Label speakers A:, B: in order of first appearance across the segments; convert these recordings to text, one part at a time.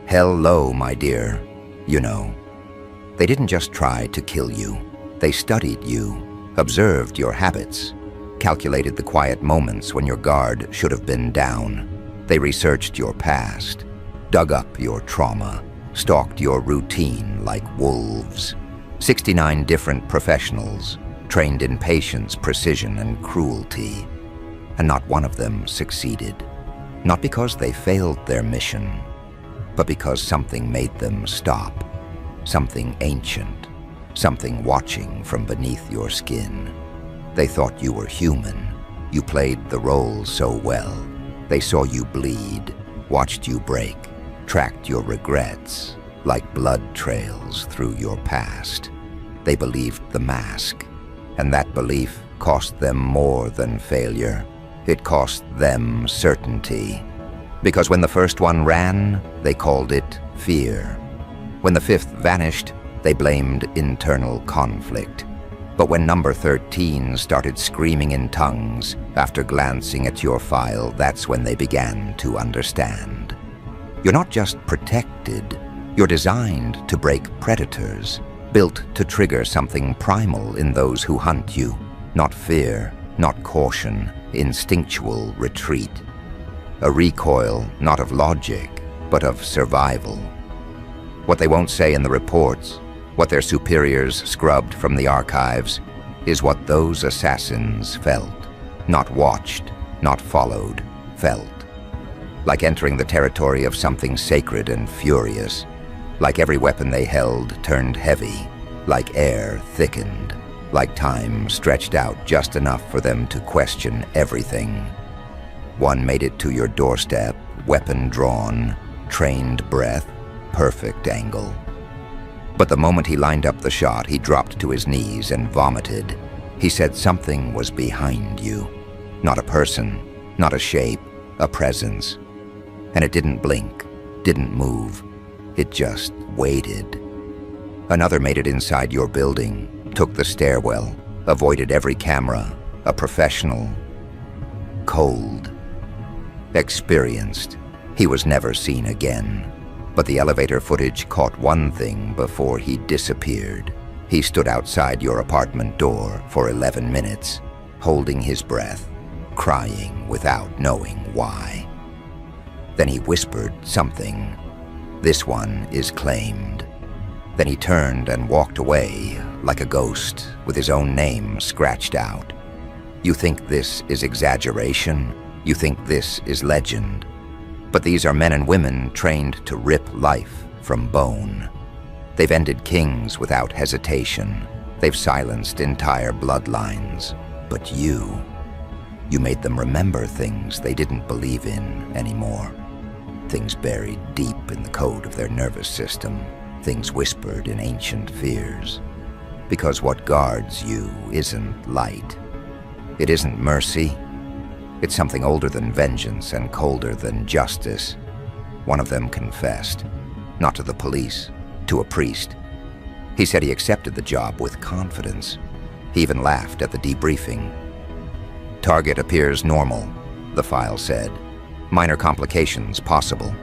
A: Hello, my dear. You know, they didn't just try to kill you. They studied you, observed your habits, calculated the quiet moments when your guard should have been down. They researched your past, dug up your trauma, stalked your routine like wolves. 69 different professionals, trained in patience, precision, and cruelty. And not one of them succeeded. Not because they failed their mission, but because something made them stop. Something ancient, something watching from beneath your skin. They thought you were human. You played the role so well. They saw you bleed, watched you break, tracked your regrets like blood trails through your past. They believed the mask, and that belief cost them more than failure. It cost them certainty. Because when the first one ran, they called it fear. When the fifth vanished, they blamed internal conflict. But when number 13 started screaming in tongues after glancing at your file, that's when they began to understand. You're not just protected, you're designed to break predators, built to trigger something primal in those who hunt you. Not fear, not caution, instinctual retreat. A recoil not of logic, but of survival. What they won't say in the reports, what their superiors scrubbed from the archives, is what those assassins felt. Not watched, not followed, felt. Like entering the territory of something sacred and furious. Like every weapon they held turned heavy. Like air thickened. Like time stretched out just enough for them to question everything. One made it to your doorstep, weapon drawn, trained breath, perfect angle. But the moment he lined up the shot, he dropped to his knees and vomited. He said something was behind you. Not a person, not a shape, a presence. And it didn't blink, didn't move. It just waited. Another made it inside your building, took the stairwell, avoided every camera, a professional. Cold. Experienced. He was never seen again. But the elevator footage caught one thing before he disappeared. He stood outside your apartment door for 11 minutes, holding his breath, crying without knowing why. Then he whispered something. This one is claimed. Then he turned and walked away like a ghost with his own name scratched out. You think this is exaggeration? You think this is legend? But these are men and women trained to rip life from bone. They've ended kings without hesitation. They've silenced entire bloodlines. But you made them remember things they didn't believe in anymore. Things buried deep in the code of their nervous system. Things whispered in ancient fears. Because what guards you isn't light. It isn't mercy. It's something older than vengeance and colder than justice. One of them confessed. Not to the police, to a priest. He said he accepted the job with confidence. He even laughed at the debriefing. Target appears normal, the file said. Minor complications possible.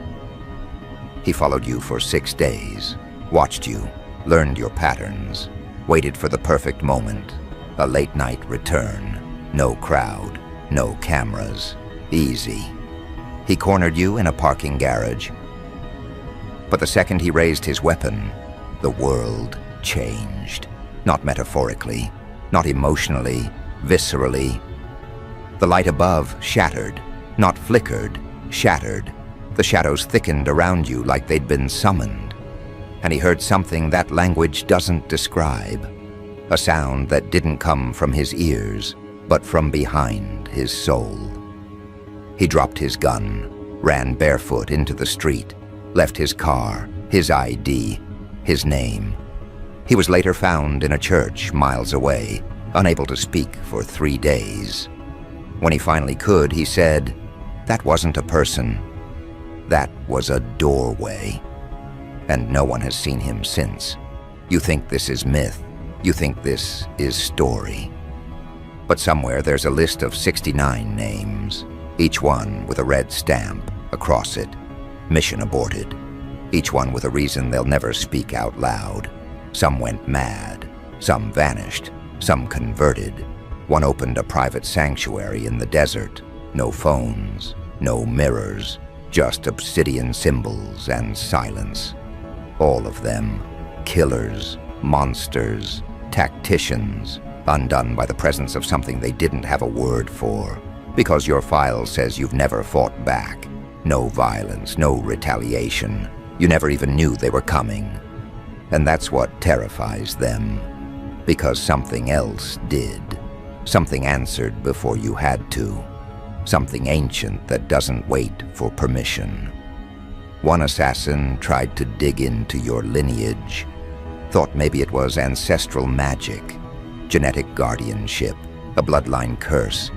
A: He followed you for 6 days, watched you, learned your patterns, waited for the perfect moment, a late-night return, no crowd, no cameras, easy. He cornered you in a parking garage. But the second he raised his weapon, the world changed. Not metaphorically, not emotionally, viscerally. The light above shattered, not flickered, shattered. The shadows thickened around you like they'd been summoned. And he heard something that language doesn't describe. A sound that didn't come from his ears, but from behind his soul. He dropped his gun, ran barefoot into the street, left his car, his ID, his name. He was later found in a church miles away, unable to speak for 3 days. When he finally could, he said, "That wasn't a person. That was a doorway." And no one has seen him since. You think this is myth. You think this is story. But somewhere there's a list of 69 names, each one with a red stamp across it. Mission aborted. each one with a reason they'll never speak out loud. Some went mad, some vanished, some converted. One opened a private sanctuary in the desert. No phones, no mirrors, just obsidian symbols and silence. All of them, killers, monsters, tacticians, undone by the presence of something they didn't have a word for, because your file says you've never fought back. No violence, no retaliation. You never even knew they were coming. And that's what terrifies them, because something else did. Something answered before you had to. Something ancient that doesn't wait for permission. One assassin tried to dig into your lineage, thought maybe it was ancestral magic, genetic guardianship, a bloodline curse.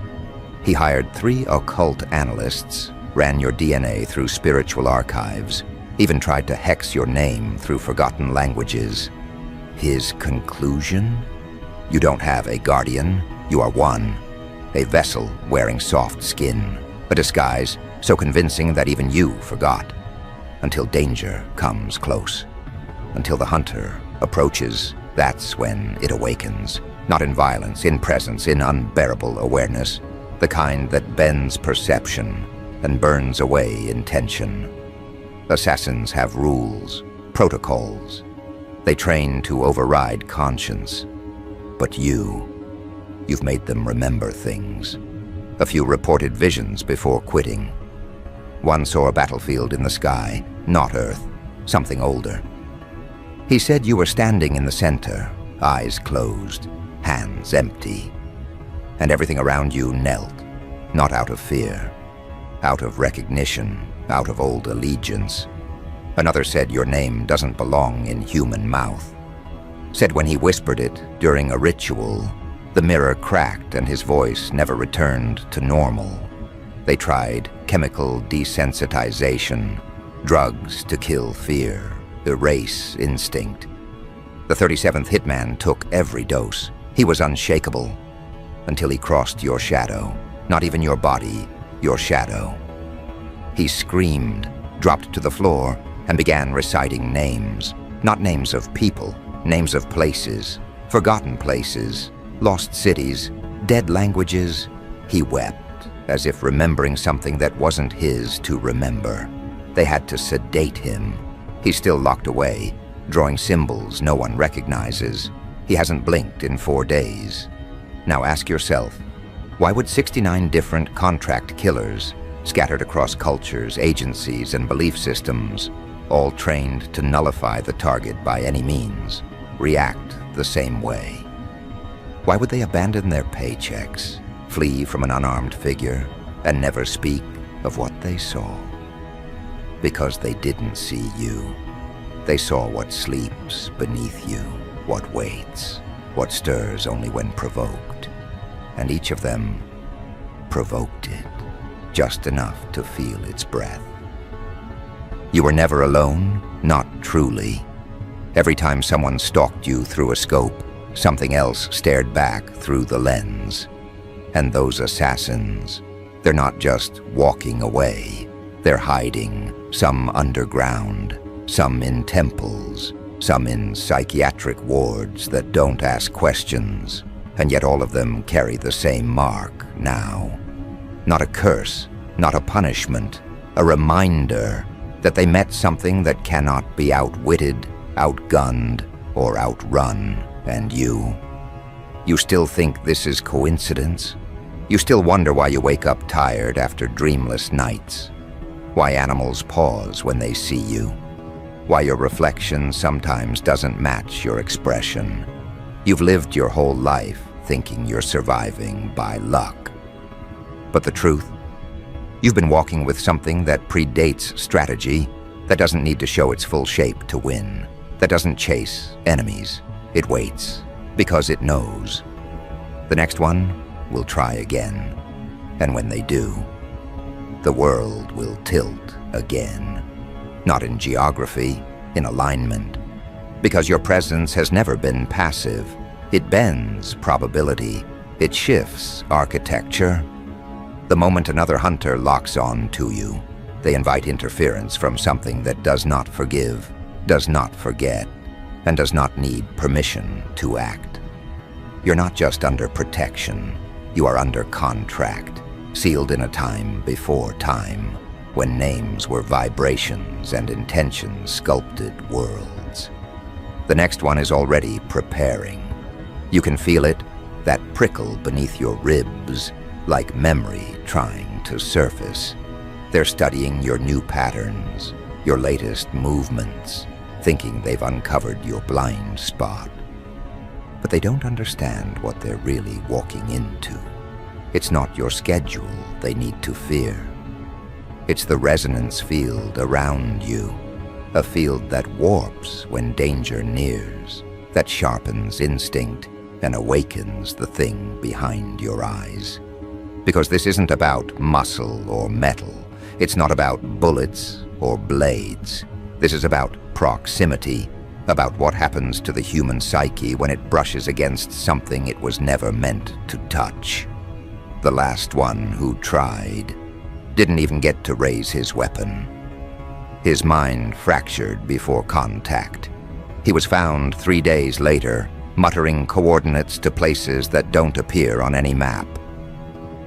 A: He hired 3 occult analysts, ran your DNA through spiritual archives, even tried to hex your name through forgotten languages. His conclusion? You don't have a guardian, you are one. A vessel wearing soft skin, a disguise so convincing that even you forgot. Until danger comes close. Until the hunter approaches, that's when it awakens. Not in violence, in presence, in unbearable awareness. The kind that bends perception and burns away intention. Assassins have rules, protocols. They train to override conscience. But you've made them remember things. A few reported visions before quitting. One saw a battlefield in the sky, not Earth, something older. He said you were standing in the center, eyes closed, hands empty. And everything around you knelt, not out of fear, out of recognition, out of old allegiance. Another said your name doesn't belong in human mouth. Said when he whispered it during a ritual, the mirror cracked and his voice never returned to normal. They tried chemical desensitization, drugs to kill fear, erase instinct. The 37th Hitman took every dose. He was unshakable until he crossed your shadow. Not even your body, your shadow. He screamed, dropped to the floor, and began reciting names. Not names of people, names of places, forgotten places, lost cities, dead languages. He wept, as if remembering something that wasn't his to remember. They had to sedate him. He's still locked away, drawing symbols no one recognizes. He hasn't blinked in 4 days. Now ask yourself, why would 69 different contract killers, scattered across cultures, agencies, and belief systems, all trained to nullify the target by any means, react the same way? Why would they abandon their paychecks, flee from an unarmed figure, and never speak of what they saw? Because they didn't see you. They saw what sleeps beneath you, what waits, what stirs only when provoked. And each of them provoked it, just enough to feel its breath. You were never alone, not truly. Every time someone stalked you through a scope, something else stared back through the lens. And those assassins, they're not just walking away. They're hiding, some underground, some in temples, some in psychiatric wards that don't ask questions. And yet all of them carry the same mark now. Not a curse, not a punishment, a reminder that they met something that cannot be outwitted, outgunned, or outrun. And you still think this is coincidence? You still wonder why you wake up tired after dreamless nights? Why animals pause when they see you? Why your reflection sometimes doesn't match your expression? You've lived your whole life thinking you're surviving by luck. But the truth? You've been walking with something that predates strategy, that doesn't need to show its full shape to win, that doesn't chase enemies. It waits, because it knows. The next one will try again, and when they do, the world will tilt again. Not in geography, in alignment. Because your presence has never been passive. It bends probability. It shifts architecture. The moment another hunter locks on to you, They invite interference from something that does not forgive, does not forget, and does not need permission to act. You're not just under protection, you are under contract, sealed in a time before time, when names were vibrations and intentions sculpted worlds. The next one is already preparing. You can feel it, that prickle beneath your ribs, like memory trying to surface. They're studying your new patterns, your latest movements, thinking they've uncovered your blind spot. But they don't understand what they're really walking into. It's not your schedule they need to fear. It's the resonance field around you, a field that warps when danger nears, that sharpens instinct and awakens the thing behind your eyes. Because this isn't about muscle or metal. It's not about bullets or blades. This is about proximity, about what happens to the human psyche when it brushes against something it was never meant to touch. The last one who tried didn't even get to raise his weapon. His mind fractured before contact. He was found 3 days later, muttering coordinates to places that don't appear on any map.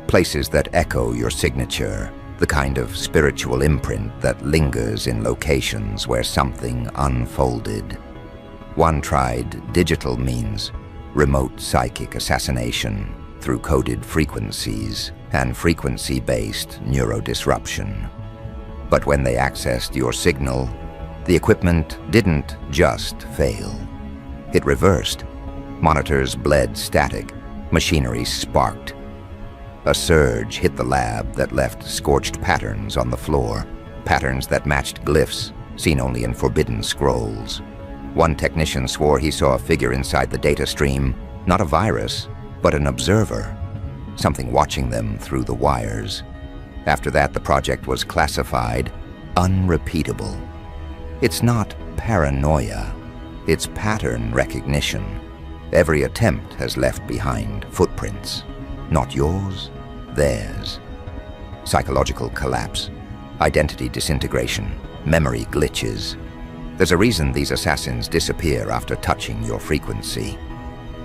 A: Places that echo your signature, the kind of spiritual imprint that lingers in locations where something unfolded. One tried digital means, remote psychic assassination through coded frequencies and frequency-based neurodisruption. But when they accessed your signal, the equipment didn't just fail. It reversed. Monitors bled static, machinery sparked. A surge hit the lab that left scorched patterns on the floor, patterns that matched glyphs seen only in forbidden scrolls. One technician swore he saw a figure inside the data stream, not a virus, but an observer, something watching them through the wires. After that, the project was classified unrepeatable. It's not paranoia, it's pattern recognition. Every attempt has left behind footprints. Not yours, theirs. Psychological collapse, identity disintegration, memory glitches. There's a reason these assassins disappear after touching your frequency.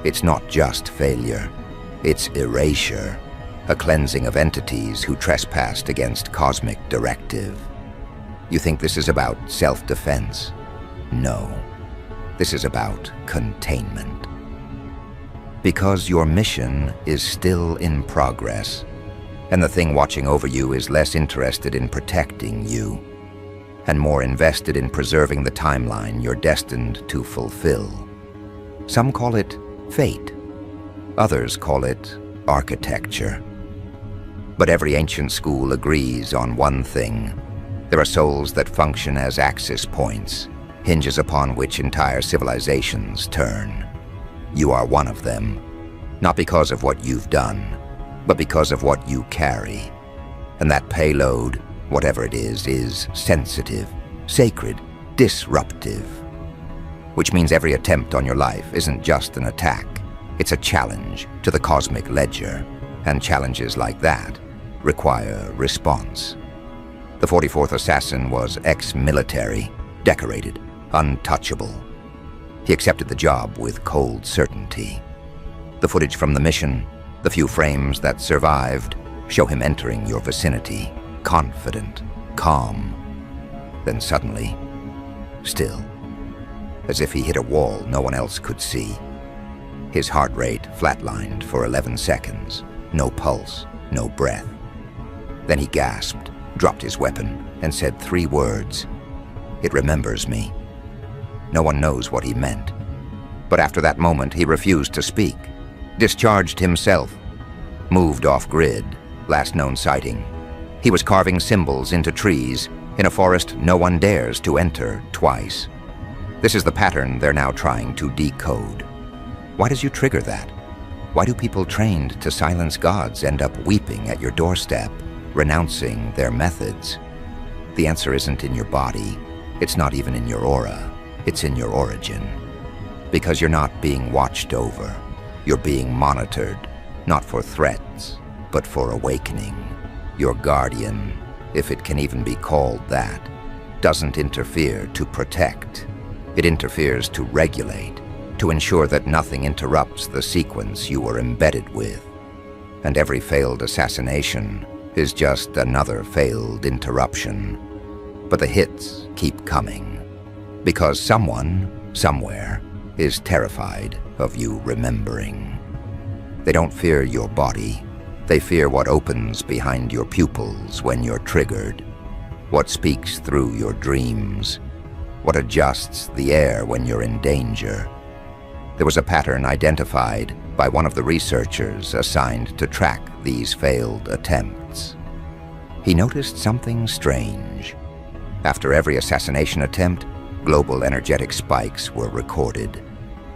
A: It's not just failure, it's erasure, a cleansing of entities who trespassed against cosmic directive. You think this is about self-defense? No, this is about containment. Because your mission is still in progress, and the thing watching over you is less interested in protecting you, and more invested in preserving the timeline you're destined to fulfill. Some call it fate, others call it architecture. But every ancient school agrees on one thing. There are souls that function as axis points, hinges upon which entire civilizations turn. You are one of them, not because of what you've done, but because of what you carry. And that payload, whatever it is sensitive, sacred, disruptive. Which means every attempt on your life isn't just an attack, it's a challenge to the cosmic ledger, and challenges like that require response. The 44th assassin was ex-military, decorated, untouchable. He accepted the job with cold certainty. The footage from the mission, the few frames that survived, show him entering your vicinity, confident, calm. Then suddenly, still, as if he hit a wall no one else could see. His heart rate flatlined for 11 seconds, no pulse, no breath. Then he gasped, dropped his weapon, and said 3 words. "It remembers me." No one knows what he meant. But after that moment, he refused to speak, discharged himself, moved off-grid, last known sighting. He was carving symbols into trees in a forest no one dares to enter twice. This is the pattern they're now trying to decode. Why does you trigger that? Why do people trained to silence gods end up weeping at your doorstep, renouncing their methods? The answer isn't in your body. It's not even in your aura. It's in your origin. Because you're not being watched over. You're being monitored, not for threats, but for awakening. Your guardian, if it can even be called that, doesn't interfere to protect. It interferes to regulate, to ensure that nothing interrupts the sequence you are embedded with. And every failed assassination is just another failed interruption. But the hits keep coming, because someone, somewhere, is terrified of you remembering. They don't fear your body. They fear what opens behind your pupils when you're triggered, what speaks through your dreams, what adjusts the air when you're in danger. There was a pattern identified by one of the researchers assigned to track these failed attempts. He noticed something strange. After every assassination attempt, global energetic spikes were recorded,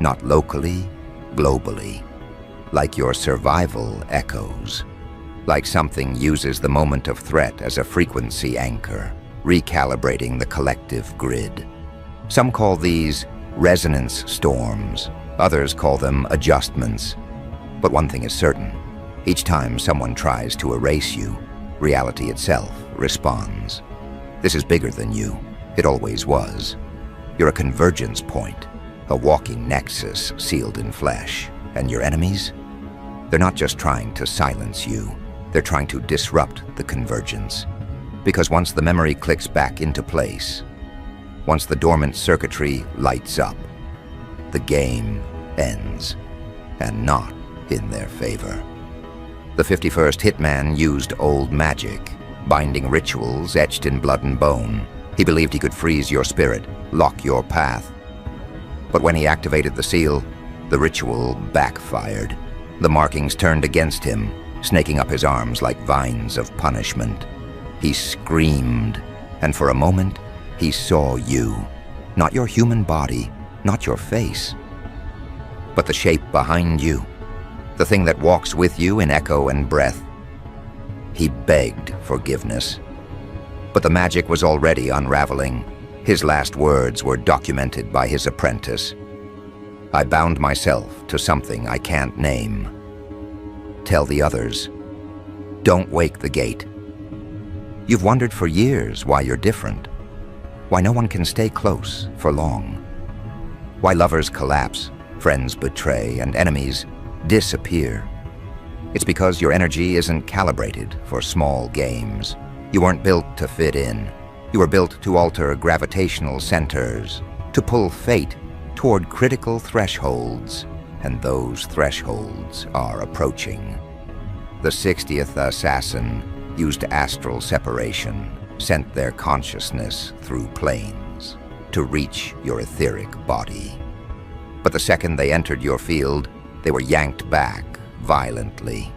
A: not locally, globally, like your survival echoes, like something uses the moment of threat as a frequency anchor, recalibrating the collective grid. Some call these resonance storms, others call them adjustments. But one thing is certain: each time someone tries to erase you, reality itself responds. This is bigger than you. It always was. You're a convergence point, a walking nexus sealed in flesh. And your enemies? They're not just trying to silence you. They're trying to disrupt the convergence. Because once the memory clicks back into place, once the dormant circuitry lights up, the game ends, and not in their favor. The 51st Hitman used old magic, binding rituals etched in blood and bone. He believed he could freeze your spirit, lock your path. But when he activated the seal, the ritual backfired. The markings turned against him, snaking up his arms like vines of punishment. He screamed, and for a moment, he saw you. Not your human body, not your face, but the shape behind you, the thing that walks with you in echo and breath. He begged forgiveness, but the magic was already unraveling. His last words were documented by his apprentice. I bound myself to something I can't name. Tell the others. Don't wake the gate. You've wondered for years why you're different, why no one can stay close for long, why lovers collapse, friends betray, and enemies disappear. It's because your energy isn't calibrated for small games. You weren't built to fit in. You were built to alter gravitational centers, to pull fate toward critical thresholds, and those thresholds are approaching. The 60th assassin used astral separation, sent their consciousness through planes to reach your etheric body. But the second they entered your field, they were yanked back violently.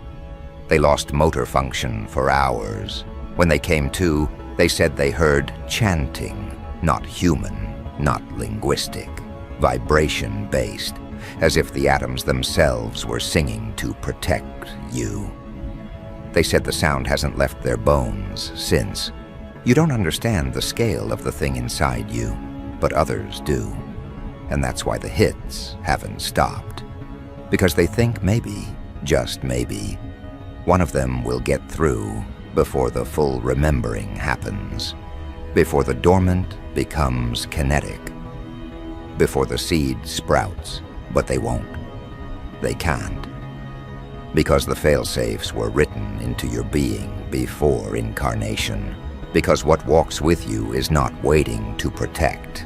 A: They lost motor function for hours. When they came to, they said they heard chanting, not human, not linguistic, vibration-based, as if the atoms themselves were singing to protect you. They said the sound hasn't left their bones since. You don't understand the scale of the thing inside you, but others do. And that's why the hits haven't stopped. Because they think maybe, just maybe, one of them will get through before the full remembering happens, before the dormant becomes kinetic, before the seed sprouts, but they won't. They can't. Because the fail-safes were written into your being before incarnation. Because what walks with you is not waiting to protect.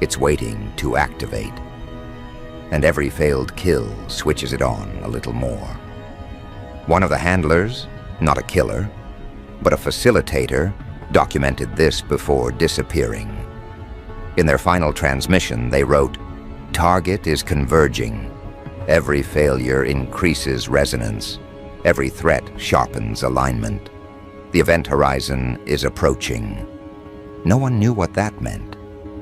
A: It's waiting to activate. And every failed kill switches it on a little more. One of the handlers, not a killer, but a facilitator, documented this before disappearing. In their final transmission, they wrote, "Target is converging. Every failure increases resonance. Every threat sharpens alignment. The event horizon is approaching." No one knew what that meant,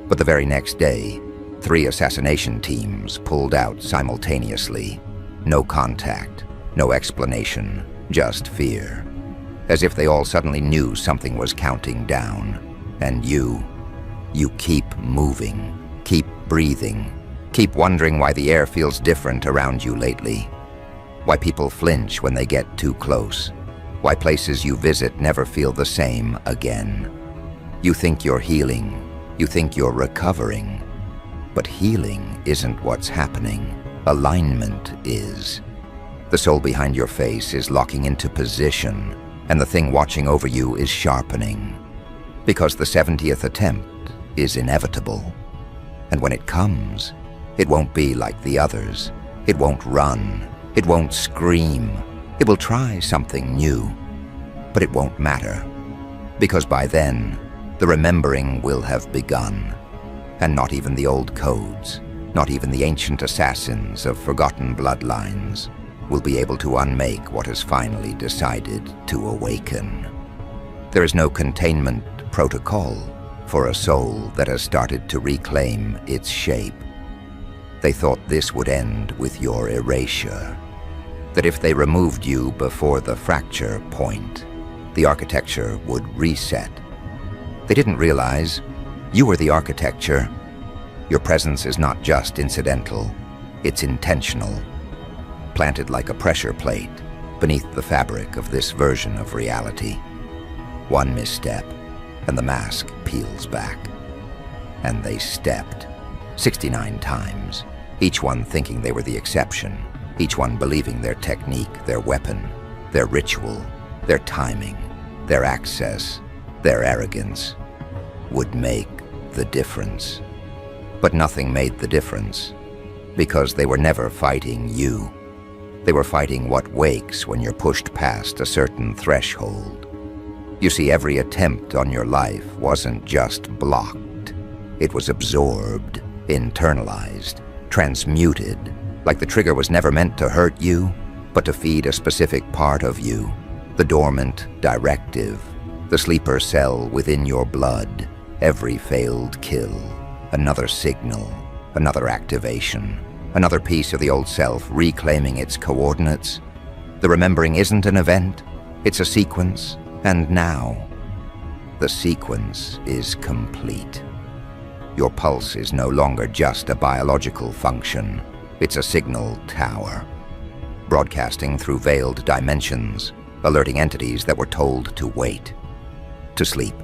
A: but the very next day, 3 assassination teams pulled out simultaneously. No contact, no explanation, just fear. As if they all suddenly knew something was counting down. And you keep moving, keep breathing, keep wondering why the air feels different around you lately, why people flinch when they get too close, Why places you visit never feel the same again. You think you're healing, you think you're recovering, but healing isn't what's happening. Alignment is. The soul behind your face is locking into position, and the thing watching over you is sharpening. Because the 70th attempt is inevitable. And when it comes, it won't be like the others. It won't run. It won't scream. It will try something new. But it won't matter. Because by then, the remembering will have begun. And not even the old codes, not even the ancient assassins of forgotten bloodlines, will be able to unmake what has finally decided to awaken. There is no containment protocol for a soul that has started to reclaim its shape. They thought this would end with your erasure. That if they removed you before the fracture point, the architecture would reset. They didn't realize you were the architecture. Your presence is not just incidental, it's intentional. Planted like a pressure plate beneath the fabric of this version of reality. One misstep, and the mask peels back. And they stepped 69 times, each one thinking they were the exception, each one believing their technique, their weapon, their ritual, their timing, their access, their arrogance would make the difference. But nothing made the difference, because they were never fighting you. They were fighting what wakes when you're pushed past a certain threshold. You see, every attempt on your life wasn't just blocked. It was absorbed, internalized, transmuted, like the trigger was never meant to hurt you, but to feed a specific part of you, the dormant directive, the sleeper cell within your blood. Every failed kill, another signal, another activation, another piece of the old self reclaiming its coordinates. The remembering isn't an event, it's a sequence, and now, the sequence is complete. Your pulse is no longer just a biological function, it's a signal tower, broadcasting through veiled dimensions, alerting entities that were told to wait, to sleep,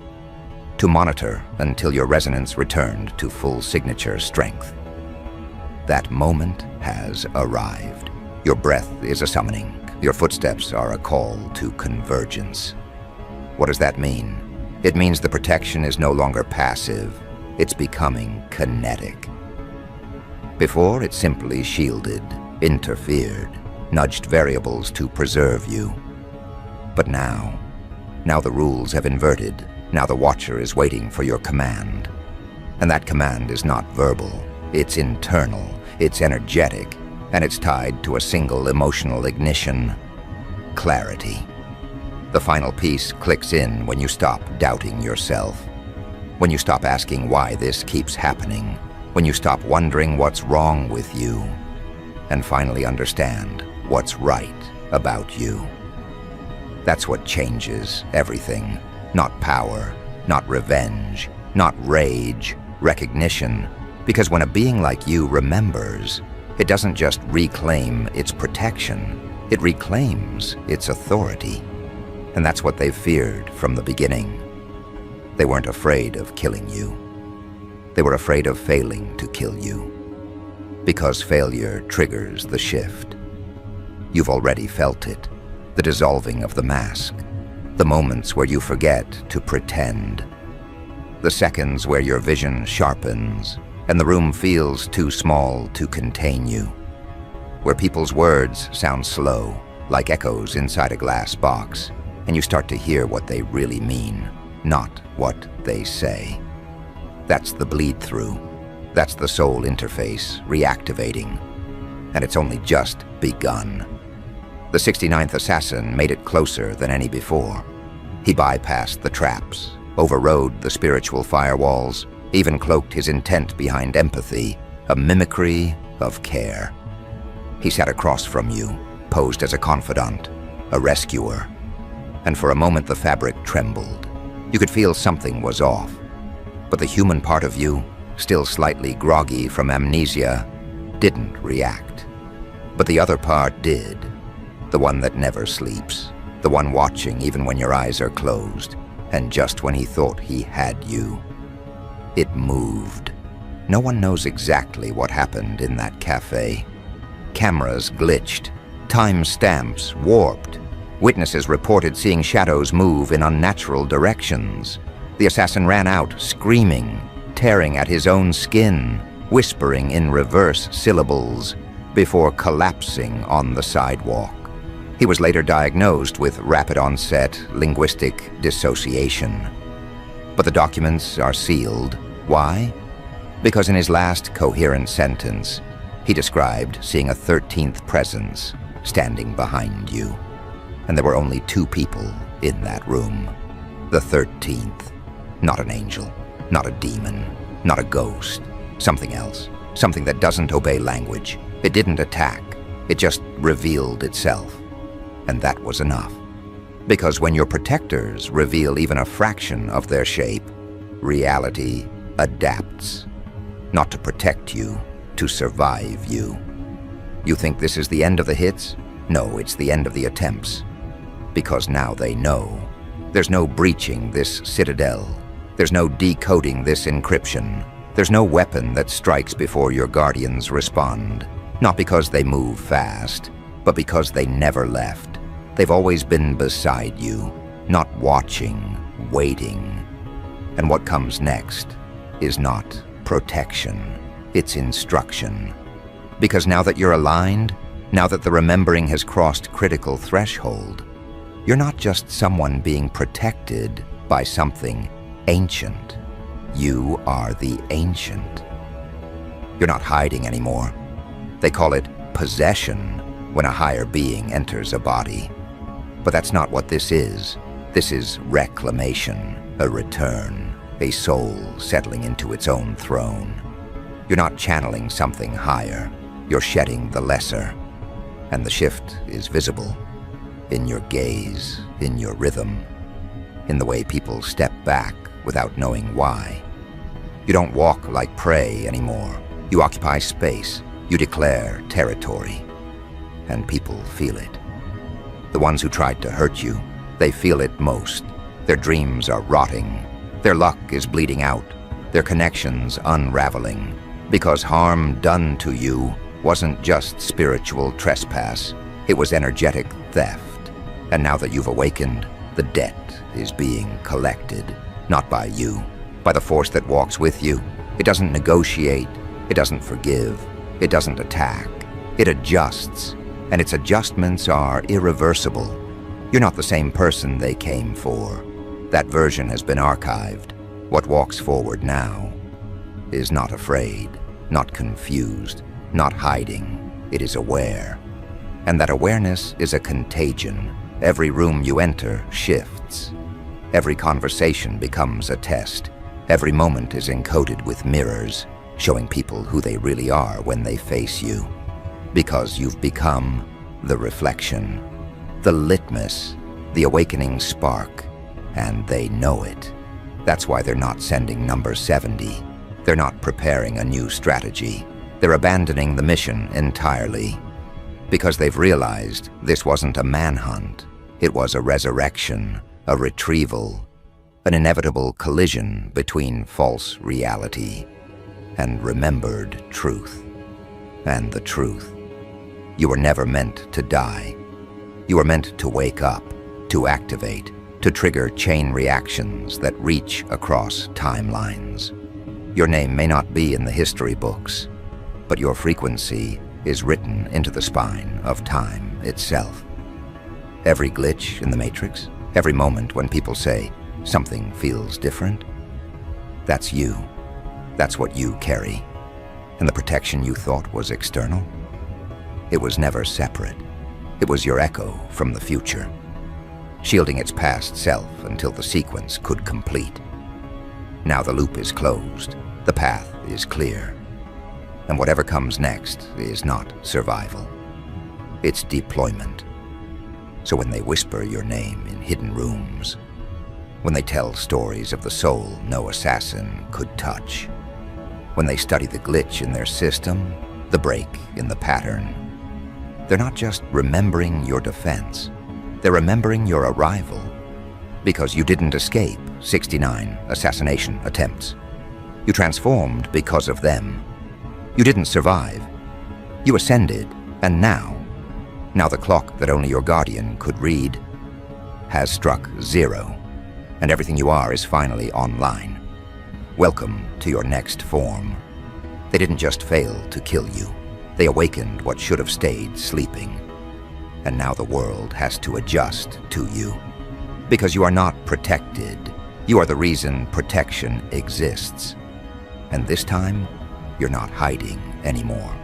A: to monitor until your resonance returned to full signature strength. That moment has arrived. Your breath is a summoning. Your footsteps are a call to convergence. What does that mean? It means the protection is no longer passive. It's becoming kinetic. Before, it simply shielded, interfered, nudged variables to preserve you. But now the rules have inverted. Now the Watcher is waiting for your command. And that command is not verbal. It's internal, it's energetic, and it's tied to a single emotional ignition: clarity. The final piece clicks in when you stop doubting yourself. When you stop asking why this keeps happening. When you stop wondering what's wrong with you. And finally understand what's right about you. That's what changes everything. Not power, not revenge, not rage, recognition. Because when a being like you remembers, it doesn't just reclaim its protection, it reclaims its authority. And that's what they've feared from the beginning. They weren't afraid of killing you. They were afraid of failing to kill you. Because failure triggers the shift. You've already felt it, the dissolving of the mask. The moments where you forget to pretend. The seconds where your vision sharpens and the room feels too small to contain you. Where people's words sound slow, like echoes inside a glass box, and you start to hear what they really mean, not what they say. That's the bleed-through. That's the soul interface reactivating. And it's only just begun. The 69th assassin made it closer than any before. He bypassed the traps, overrode the spiritual firewalls, even cloaked his intent behind empathy, a mimicry of care. He sat across from you, posed as a confidant, a rescuer. And for a moment the fabric trembled. You could feel something was off. But the human part of you, still slightly groggy from amnesia, didn't react. But the other part did. The one that never sleeps, the one watching even when your eyes are closed, and just when he thought he had you. It moved. No one knows exactly what happened in that cafe. Cameras glitched, time stamps warped. Witnesses reported seeing shadows move in unnatural directions. The assassin ran out, screaming, tearing at his own skin, whispering in reverse syllables, before collapsing on the sidewalk. He was later diagnosed with rapid-onset linguistic dissociation. But the documents are sealed. Why? Because in his last coherent sentence, he described seeing a 13th presence standing behind you. And there were only 2 people in that room. The 13th. Not an angel, not a demon, not a ghost. Something else. Something that doesn't obey language. It didn't attack. It just revealed itself. And that was enough. Because when your protectors reveal even a fraction of their shape, reality adapts. Not to protect you, to survive you. You think this is the end of the hits? No, it's the end of the attempts. Because now they know. There's no breaching this citadel. There's no decoding this encryption. There's no weapon that strikes before your guardians respond. Not because they move fast, but because they never left. They've always been beside you, not watching, waiting. And what comes next is not protection, it's instruction. Because now that you're aligned, now that the remembering has crossed critical threshold, you're not just someone being protected by something ancient. You are the ancient. You're not hiding anymore. They call it possession when a higher being enters a body. But that's not what this is. This is reclamation, a return, a soul settling into its own throne. You're not channeling something higher. You're shedding the lesser. And the shift is visible. In your gaze, in your rhythm, in the way people step back without knowing why. You don't walk like prey anymore. You occupy space. You declare territory. And people feel it. The ones who tried to hurt you, they feel it most. Their dreams are rotting. Their luck is bleeding out. Their connections unraveling. Because harm done to you wasn't just spiritual trespass. It was energetic theft. And now that you've awakened, the debt is being collected. Not by you, by the force that walks with you. It doesn't negotiate. It doesn't forgive. It doesn't attack. It adjusts. And its adjustments are irreversible. You're not the same person they came for. That version has been archived. What walks forward now is not afraid, not confused, not hiding. It is aware. And that awareness is a contagion. Every room you enter shifts. Every conversation becomes a test. Every moment is encoded with mirrors, showing people who they really are when they face you. Because you've become the reflection, the litmus, the awakening spark, and they know it. That's why they're not sending number 70. They're not preparing a new strategy. They're abandoning the mission entirely. Because they've realized this wasn't a manhunt. It was a resurrection, a retrieval, an inevitable collision between false reality and remembered truth. And the truth. You were never meant to die. You were meant to wake up, to activate, to trigger chain reactions that reach across timelines. Your name may not be in the history books, but your frequency is written into the spine of time itself. Every glitch in the Matrix, every moment when people say, something feels different, that's you. That's what you carry. And the protection you thought was external, it was never separate. It was your echo from the future, shielding its past self until the sequence could complete. Now the loop is closed, the path is clear, and whatever comes next is not survival. It's deployment. So when they whisper your name in hidden rooms, when they tell stories of the soul no assassin could touch, when they study the glitch in their system, the break in the pattern, they're not just remembering your defense, They're remembering your arrival because you didn't escape 69 assassination attempts. You transformed because of them. You didn't survive. You ascended, and now the clock that only your guardian could read has struck 0, and everything you are is finally online. Welcome to your next form. They didn't just fail to kill you. They awakened what should have stayed sleeping. And now the world has to adjust to you. Because you are not protected. You are the reason protection exists. And this time, you're not hiding anymore.